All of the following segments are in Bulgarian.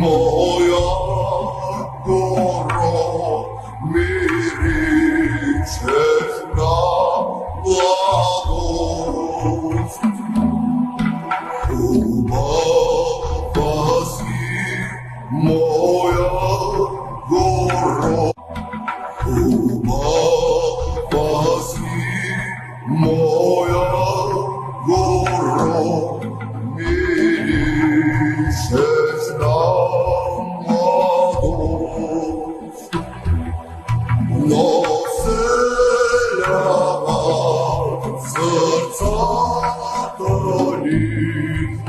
Moja goro miriše na mladost. Ljubava si moja goro, ljubava si moja goro miriše na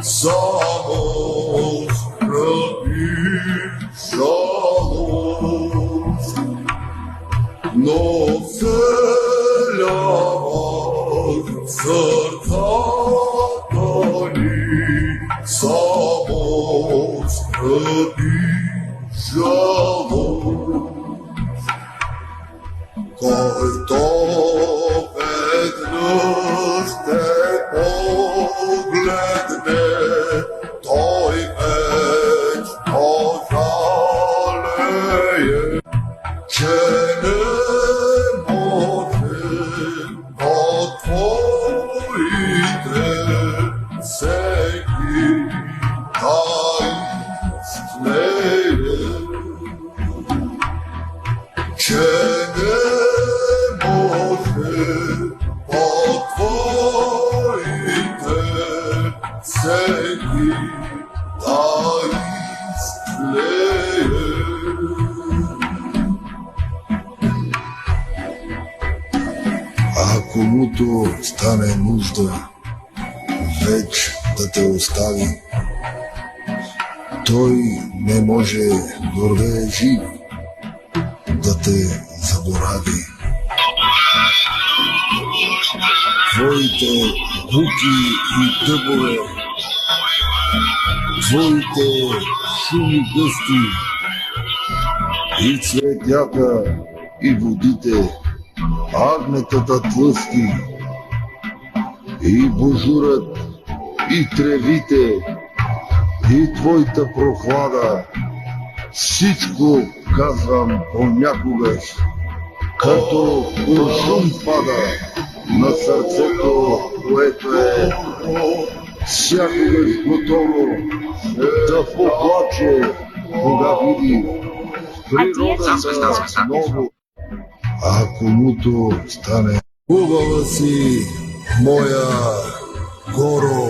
samo skrbi žalost, no seljava srca toli, samo skrbi žalost. Който веднъж те погледне, той вечно жалее, че не може от твоите всеки да изтлее, че не може от твоите всеки да изтлее. Ако муто стане нужда веч да те остави, той не може дорде е жив да те заборави. Твоите буки и дъбове, твоите шуми гъсти и цветята и водите, агнетата тлъсти и божурът и тревите и твоята прохлада, всичко казвам понякогаш, като куршум пада на сърцето, което е всякогаш готово да поплаче, кога види природата много. Ако муто стане хубава си, моя горо,